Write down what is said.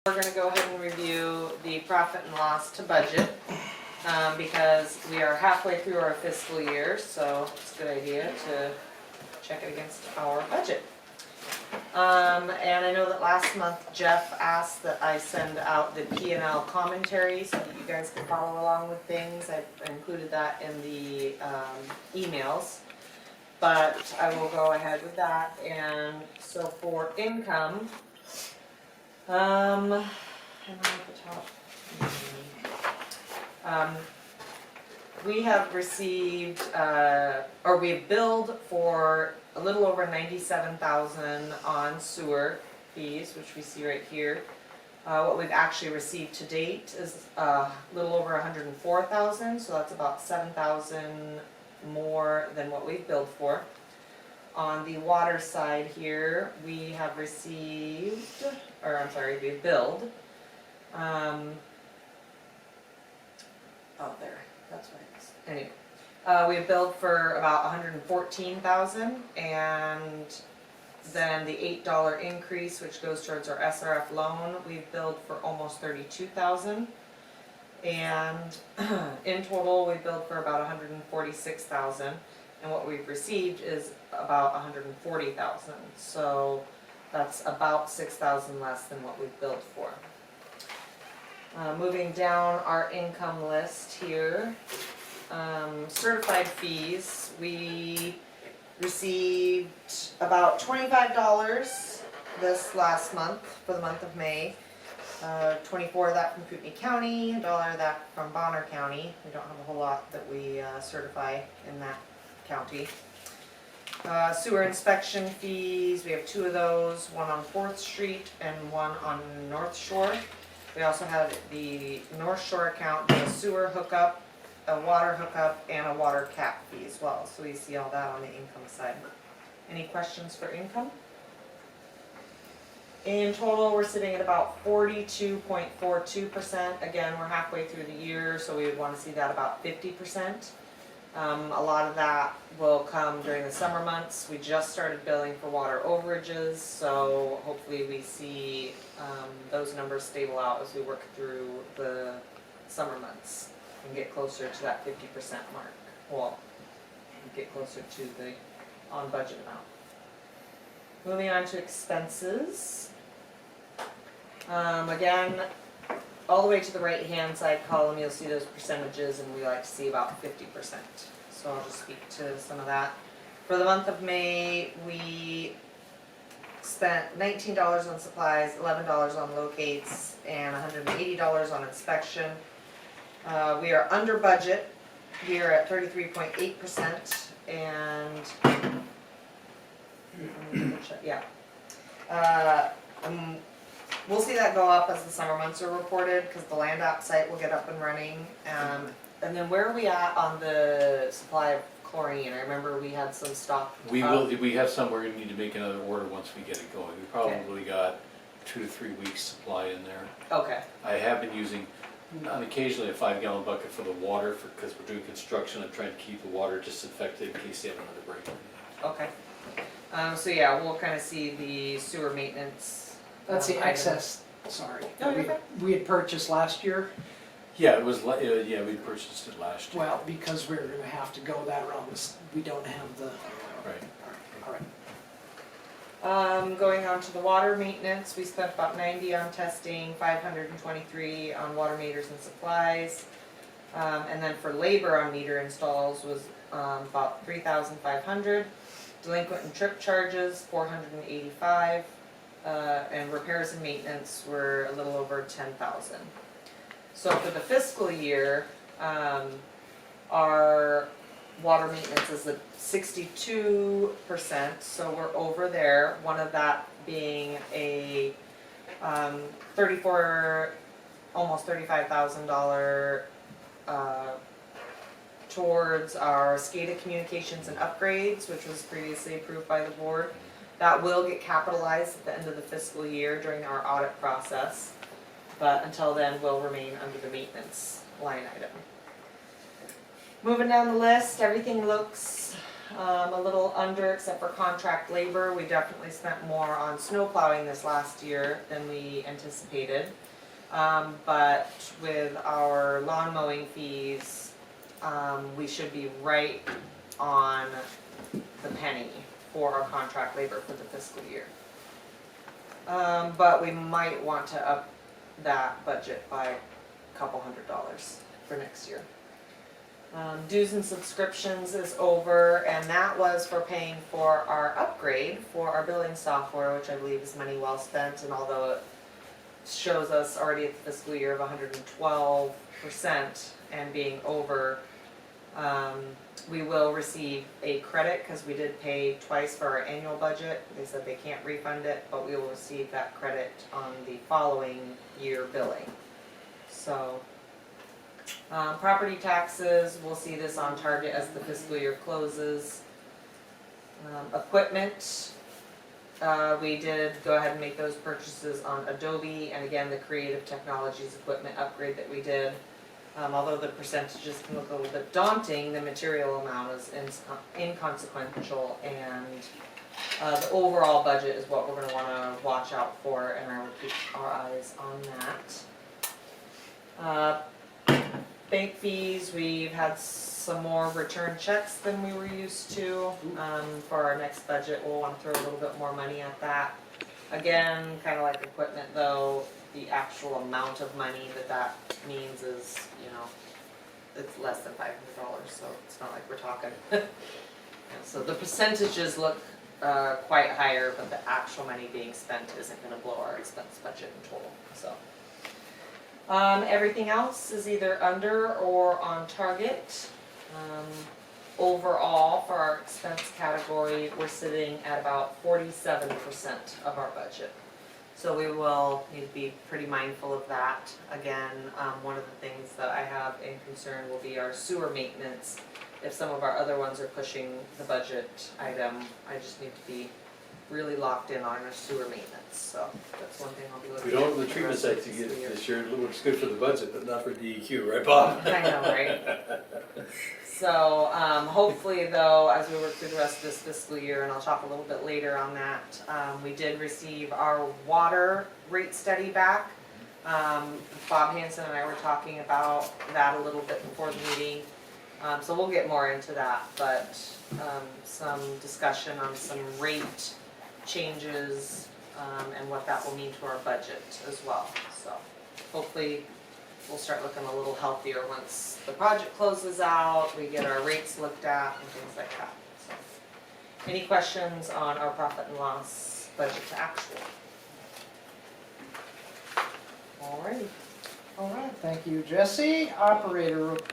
We're going to go ahead and review the profit and loss to budget because we are halfway through our fiscal year, so it's a good idea to check it against our budget. And I know that last month Jeff asked that I send out the P&L commentary so that you guys can follow along with things. I included that in the emails, but I will go ahead with that. And so for income, and at the top, we have received, or we've billed for a little over 97,000 on sewer fees, which we see right here. What we've actually received to date is a little over 104,000, so that's about 7,000 more than what we've billed for. On the water side here, we have received, or I'm sorry, we've billed. Oh, there, that's right. Anyway, we have billed for about 114,000, and then the $8 increase, which goes towards our SRF loan, we've billed for almost 32,000. And in total, we billed for about 146,000, and what we've received is about 140,000. So that's about 6,000 less than what we've billed for. Moving down our income list here, certified fees, we received about $25 this last month for the month of May. 24 of that from Kootenai County, $1 of that from Bonner County. We don't have a whole lot that we certify in that county. Sewer inspection fees, we have 2 of those, one on 4th Street and one on North Shore. We also have the North Shore account, a sewer hookup, a water hookup, and a water cap fee as well. So we see all that on the income side. Any questions for income? In total, we're sitting at about 42.42%. Again, we're halfway through the year, so we would want to see that about 50%. A lot of that will come during the summer months. We just started billing for water overages, so hopefully we see those numbers stable out as we work through the summer months and get closer to that 50% mark. Well, get closer to the on budget amount. Moving on to expenses. Again, all the way to the right hand side column, you'll see those percentages, and we like to see about 50%. So I'll just speak to some of that. For the month of May, we spent $19 on supplies, $11 on locates, and $180 on inspection. We are under budget. We are at 33.8%, and yeah. We'll see that go up as the summer months are reported, because the land app site will get up and running. And then where are we at on the supply of chlorine? I remember we had some stock. We have some. We're going to need to make another order once we get it going. We probably got 2 to 3 weeks supply in there. Okay. I have been using, on occasionally, a 5-gallon bucket for the water, because we're doing construction. I'm trying to keep the water disinfected in case they have another break. Okay. So yeah, we'll kind of see the sewer maintenance. That's the excess, sorry, No, you're okay. we had purchased last year. Yeah, it was. Yeah, we purchased it last year. Well, because we're going to have to go that route, we don't have the. Right. All right. Going on to the water maintenance, we spent about 90 on testing, 523 on water meters and supplies, and then for labor on meter installs was about 3,500. Delinquent and trip charges 485. And repairs and maintenance were a little over 10,000. So for the fiscal year, our water maintenance is at 62%, so we're over there. One of that being a almost $35,000 towards our SCADA communications and upgrades, which was previously approved by the board. That will get capitalized at the end of the fiscal year during our audit process, but until then will remain under the maintenance line item. Moving down the list, everything looks a little under except for contract labor. We definitely spent more on snow plowing this last year than we anticipated. But with our lawn mowing fees, we should be right on the penny for our contract labor for the fiscal year. But we might want to up that budget by a couple $100s for next year. Dues and subscriptions is over, and that was for paying for our upgrade for our billing software, which I believe is money well spent, and although it shows us already at the fiscal year of 112% and being over, we will receive a credit because we did pay twice for our annual budget. They said they can't refund it, but we will receive that credit on the following year billing. So, property taxes, we'll see this on target as the fiscal year closes. Equipment, we did go ahead and make those purchases on Adobe, and again, the Creative Technologies equipment upgrade that we did. Although the percentages can look a little bit daunting, the material amount is inconsequential, and the overall budget is what we're going to want to watch out for, and I will keep our eyes on that. Bank fees, we've had some more return checks than we were used to. For our next budget, we'll want to throw a little bit more money at that. Again, kind of like equipment though, the actual amount of money that means is, you know, it's less than $500, so it's not like we're talking. So the percentages look quite higher, but the actual money being spent isn't going to blow our expense budget in total. So everything else is either under or on target. Overall, for our expense category, we're sitting at about 47% of our budget. So we will need to be pretty mindful of that. Again, one of the things that I have in concern will be our sewer maintenance. If some of our other ones are pushing the budget item, I just need to be really locked in on our sewer maintenance. So that's one thing I'll be looking We at. don't have the treatment sites to get this year. It looks good for the budget, but not for DEQ, right, Bob? I know, right? So hopefully though, as we work through the rest of this fiscal year, and I'll talk a little bit later on that, we did receive our water rate study back. Bob Hanson and I were talking about that a little bit before the meeting. So we'll get more into that, but some discussion on some rate changes and what that will mean to our budget as well. So hopefully we'll start looking a little healthier once the project closes out, we get our rates looked at and things like that. So, any questions on our profit and loss budget to actual? All right, thank you, Jesse. Operator report.